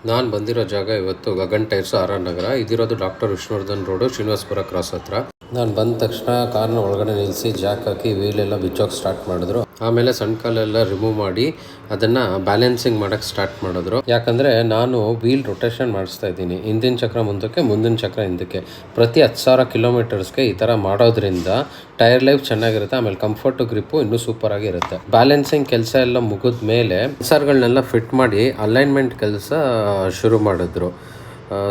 ನಾನು ಬಂದಿರೋ ಜಾಗ ಇವತ್ತು Gagan tyres R R Nagar. ಇದಿರೋದು doctor Vishnuvardhan road, Srinivasapura cross ಹತ್ರ. ನಾನು ಬಂದ ತಕ್ಷಣ ಕಾರ್ನ ಒಳಗಡೆ ನಿಲ್ಲಿಸಿ ಜಾಕ್ ಹಾಕಿ ವೀಲೆಲ್ಲ ಬಿಚ್ಚೋಕೆ ಸ್ಟಾರ್ಟ್ ಮಾಡಿದ್ರು. ಆಮೇಲೆ ಸಣ್ಣ ಕಾಲೆಲ್ಲ ರಿಮೂವ್ ಮಾಡಿ ಅದನ್ನು ಬ್ಯಾಲೆನ್ಸಿಂಗ್ ಮಾಡೋಕ್ಕೆ ಸ್ಟಾರ್ಟ್ ಮಾಡಿದ್ರು. ಯಾಕಂದರೆ ನಾನು ವೀಲ್ ರೊಟೇಷನ್ ಮಾಡಿಸ್ತಾ ಇದ್ದೀನಿ, ಹಿಂದಿನ ಚಕ್ರ ಮುಂದಕ್ಕೆ ಮುಂದಿನ ಚಕ್ರ ಹಿಂದಕ್ಕೆ. ಪ್ರತಿ 10,000 ಕಿಲೋಮೀಟರ್ಸ್ಗೆ ಈ ಥರ ಮಾಡೋದ್ರಿಂದ ಟೈರ್ ಲೈಫ್ ಚೆನ್ನಾಗಿರುತ್ತೆ. ಆಮೇಲೆ ಕಂಫರ್ಟು ಗ್ರಿಪ್ಪು ಇನ್ನೂ ಸೂಪರ್ ಆಗಿರುತ್ತೆ. ಬ್ಯಾಲೆನ್ಸಿಂಗ್ ಕೆಲಸ ಎಲ್ಲ ಮುಗಿದ ಮೇಲೆ ಸೆನ್ಸರ್ಗಳನ್ನೆಲ್ಲ ಫಿಟ್ ಮಾಡಿ ಅಲೈನ್ಮೆಂಟ್ ಕೆಲಸ ಶುರು ಮಾಡಿದ್ರು.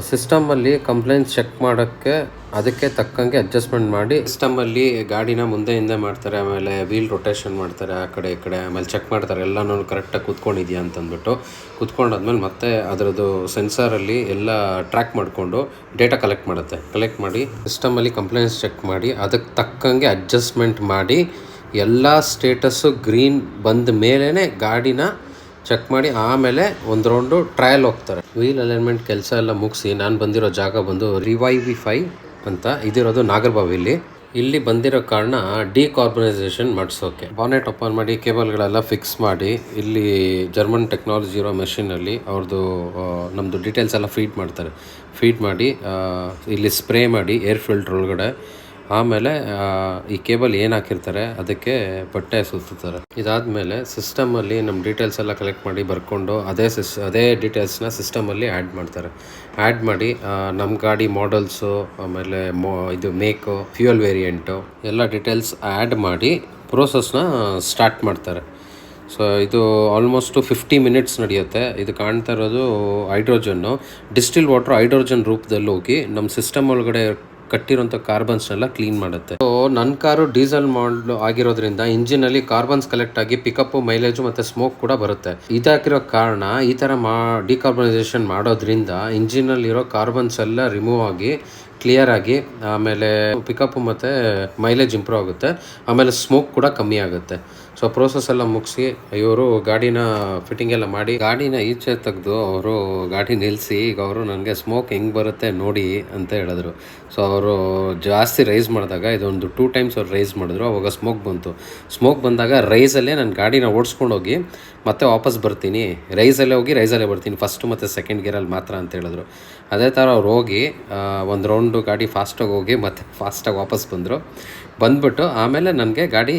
ಸಿಸ್ಟಮಲ್ಲಿ ಕಂಪ್ಲೇಂಟ್ಸ್ ಚೆಕ್ ಮಾಡೋಕ್ಕೆ ಅದಕ್ಕೆ ತಕ್ಕಂಗೆ ಅಡ್ಜಸ್ಟ್ಮೆಂಟ್ ಮಾಡಿ ಸಿಸ್ಟಮಲ್ಲಿ ಗಾಡಿನ ಮುಂದೆ ಹಿಂದೆ ಮಾಡ್ತಾರೆ. ಆಮೇಲೆ ವೀಲ್ ರೊಟೇಷನ್ ಮಾಡ್ತಾರೆ ಆ ಕಡೆ ಈ ಕಡೆ. ಆಮೇಲೆ ಚೆಕ್ ಮಾಡ್ತಾರೆ ಎಲ್ಲನೂ ಕರೆಕ್ಟಾಗಿ ಕೂತ್ಕೊಂಡಿದ್ಯಾ ಅಂತಂದ್ಬಿಟ್ಟು. ಕೂತ್ಕೊಂಡಾದ್ಮೇಲೆ ಮತ್ತೆ ಅದರದ್ದು ಸೆನ್ಸಾರಲ್ಲಿ ಎಲ್ಲ ಟ್ರ್ಯಾಕ್ ಮಾಡಿಕೊಂಡು ಡೇಟಾ ಕಲೆಕ್ಟ್ ಮಾಡುತ್ತೆ. ಕಲೆಕ್ಟ್ ಮಾಡಿ ಸಿಸ್ಟಮಲ್ಲಿ ಕಂಪ್ಲೇಂಟ್ಸ್ ಚೆಕ್ ಮಾಡಿ ಅದಕ್ಕೆ ತಕ್ಕಂಗೆ ಅಡ್ಜಸ್ಟ್ಮೆಂಟ್ ಮಾಡಿ ಎಲ್ಲ ಸ್ಟೇಟಸ್ಸು ಗ್ರೀನ್ ಬಂದ ಮೇಲೇ ಗಾಡಿನ ಚೆಕ್ ಮಾಡಿ ಆಮೇಲೆ ಒಂದು ರೌಂಡು ಟ್ರಯಲ್ ಹೋಗ್ತಾರೆ. ವೀಲ್ ಅಲೈನ್ಮೆಂಟ್ ಕೆಲಸ ಎಲ್ಲ ಮುಗಿಸಿ ನಾನು ಬಂದಿರೋ ಜಾಗ ಬಂದು ರಿವೈವಿಫೈ ಅಂತ ಇದಿರೋದು ನಾಗರಬಾವಿಲಿ. ಇಲ್ಲಿ ಬಂದಿರೋ ಕಾರಣ ಡಿಕಾರ್ಬನೈಸೇಷನ್ ಮಾಡಿಸೋಕೆ. ಬಾನೆಟ್ ಓಪನ್ ಮಾಡಿ ಕೇಬಲ್ಗಳೆಲ್ಲ ಫಿಕ್ಸ್ ಮಾಡಿ ಇಲ್ಲಿ ಜರ್ಮನ್ ಟೆಕ್ನಾಲಜಿ ಇರೋ ಮೆಷಿನಲ್ಲಿ ಅವ್ರದ್ದು ನಮ್ಮದು ಡೀಟೇಲ್ಸ್ ಎಲ್ಲ ಫೀಡ್ ಮಾಡಿ ಇಲ್ಲಿ ಸ್ಪ್ರೇ ಮಾಡಿ ಏರ್ ಫಿಲ್ಟ್ರ್ ಒಳಗಡೆ. ಆಮೇಲೆ ಈ ಕೇಬಲ್ ಏನು ಹಾಕಿರ್ತಾರೆ ಅದಕ್ಕೆ ಬಟ್ಟೆ ಸುತ್ತಾರೆ. ಇದಾದಮೇಲೆ ಸಿಸ್ಟಮಲ್ಲಿ ನಮ್ಮ ಡೀಟೇಲ್ಸ್ ಎಲ್ಲ ಕಲೆಕ್ಟ್ ಮಾಡಿ ಬರ್ಕೊಂಡು ಅದೇ ಡೀಟೇಲ್ಸ್ನ ಸಿಸ್ಟಮಲ್ಲಿ ಆ್ಯಡ್ ಮಾಡಿ ನಮ್ಮ ಗಾಡಿ ಮಾಡಲ್ಸು, ಆಮೇಲೆ ಇದು ಮೇಕು, ಫ್ಯೂಯಲ್ ವೇರಿಯಂಟು ಎಲ್ಲ ಡೀಟೇಲ್ಸ್ ಆ್ಯಡ್ ಮಾಡಿ ಪ್ರೋಸೆಸ್ನ ಸ್ಟಾರ್ಟ್ ಮಾಡ್ತಾರೆ. ಸೊ ಇದು ಆಲ್ಮೋಸ್ಟು 50 ಮಿನಿಟ್ಸ್ ನಡೆಯುತ್ತೆ. ಇದು ಕಾಣ್ತಾ ಇರೋದು ಹೈಡ್ರೋಜನ್ನು, ಡಿಸ್ಟಿಲ್ ವಾಟ್ರ್ ಹೈಡ್ರೋಜನ್ ರೂಪದಲ್ಲಿ ಹೋಗಿ ನಮ್ಮ ಸಿಸ್ಟಮ್ ಒಳಗಡೆ ಕಟ್ಟಿರೋಂಥ ಕಾರ್ಬನ್ಸ್ನೆಲ್ಲ ಕ್ಲೀನ್ ಮಾಡುತ್ತೆ. ಸೊ ನನ್ನ ಕಾರು ಡೀಸೆಲ್ ಮಾಡಲು ಆಗಿರೋದ್ರಿಂದ ಇಂಜಿನಲ್ಲಿ ಕಾರ್ಬನ್ಸ್ ಕಲೆಕ್ಟ್ ಆಗಿ ಪಿಕಪ್ಪು, ಮೈಲೇಜು ಮತ್ತು ಸ್ಮೋಕ್ ಕೂಡ ಬರುತ್ತೆ. ಇದಾಕಿರೋ ಕಾರಣ ಈ ಥರ ಡಿಕಾರ್ಬನೈಸೇಷನ್ ಮಾಡೋದ್ರಿಂದ ಇಂಜಿನಲ್ಲಿರೋ ಕಾರ್ಬನ್ಸ್ ಎಲ್ಲ ರಿಮೂವ್ ಆಗಿ ಕ್ಲಿಯರ್ ಆಗಿ ಆಮೇಲೆ ಪಿಕಪ್ಪು ಮತ್ತು ಮೈಲೇಜ್ ಇಂಪ್ರೂವ್ ಆಗುತ್ತೆ. ಆಮೇಲೆ ಸ್ಮೋಕ್ ಕೂಡ ಕಮ್ಮಿ ಆಗುತ್ತೆ. ಸೊ ಪ್ರೋಸೆಸ್ ಎಲ್ಲ ಮುಗಿಸಿ ಇವರು ಗಾಡಿನ ಫಿಟ್ಟಿಂಗ್ ಎಲ್ಲ ಮಾಡಿ ಗಾಡಿನ ಈಚೆ ತೆಗೆದು ಅವರು ಗಾಡಿ ನಿಲ್ಲಿಸಿ ಈಗ ಅವರು ನನಗೆ ಸ್ಮೋಕ್ ಹೆಂಗೆ ಬರುತ್ತೆ ನೋಡಿ ಅಂತ ಹೇಳಿದ್ರು. ಸೊ ಅವರು ಜಾಸ್ತಿ ರೈಸ್ ಮಾಡಿದಾಗ ಇದೊಂದು 2 ಟೈಮ್ಸ್ ಅವ್ರು ರೈಸ್ ಮಾಡಿದ್ರು. ಅವಾಗ ಸ್ಮೋಕ್ ಬಂದಾಗ ರೈಸಲ್ಲೇ ನಾನು ಗಾಡಿನ ಓಡಿಸ್ಕೊಂಡು ಹೋಗಿ ಮತ್ತೆ ವಾಪಸ್ ಬರ್ತೀನಿ, ರೈಸಲ್ಲೇ ಬರ್ತೀನಿ ಫಸ್ಟು ಮತ್ತು ಸೆಕೆಂಡ್ ಗೇರಲ್ಲಿ ಮಾತ್ರ ಅಂತ ಹೇಳಿದ್ರು. ಅದೇ ಥರ ಅವ್ರು ಹೋಗಿ ಒಂದು ರೌಂಡು ಗಾಡಿ ಫಾಸ್ಟಾಗಿ ಹೋಗಿ ಮತ್ತೆ ಫಾಸ್ಟಾಗಿ ವಾಪಸ್ ಬಂದ್ಬಿಟ್ಟು ಆಮೇಲೆ ನನಗೆ ಗಾಡಿ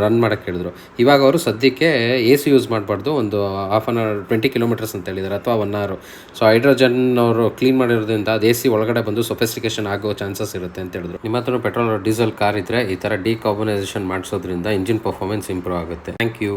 ರನ್ ಮಾಡೋಕ್ಕೆ ಹೇಳಿದ್ರು. ಇವಾಗ ಅವರು ಸದ್ಯಕ್ಕೆ AC ಯೂಸ್ ಮಾಡಬಾರ್ದು, ಒಂದು ಹಾಫ್ ಆನ್ ಅವರ್ 20 ಕಿಲೋಮೀಟರ್ಸ್ ಅಂತ ಹೇಳಿದ್ದಾರೆ ಅಥವಾ 1 ಅವರ್. ಸೊ ಹೈಡ್ರೋಜನ್ ಅವರು ಕ್ಲೀನ್ ಮಾಡಿರೋದ್ರಿಂದ ಅದು AC ಒಳಗಡೆ ಬಂದು ಸೊಫಿಸ್ಟಿಕೇಷನ್ ಆಗೋ ಚಾನ್ಸಸ್ ಇರುತ್ತೆ ಅಂತ ಹೇಳಿದ್ರು. ನಿಮ್ಮ ಹತ್ರ ಪೆಟ್ರೋಲ್ ಡೀಸೆಲ್ ಕಾರ್ ಇದ್ದರೆ ಈ ಥರ ಡಿಕಾರ್ಬನೈಸೇಷನ್ ಮಾಡಿಸೋದ್ರಿಂದ ಇಂಜಿನ್ ಪರ್ಫಾರ್ಮೆನ್ಸ್ ಇಂಪ್ರೂವ್ ಆಗುತ್ತೆ. Thank you.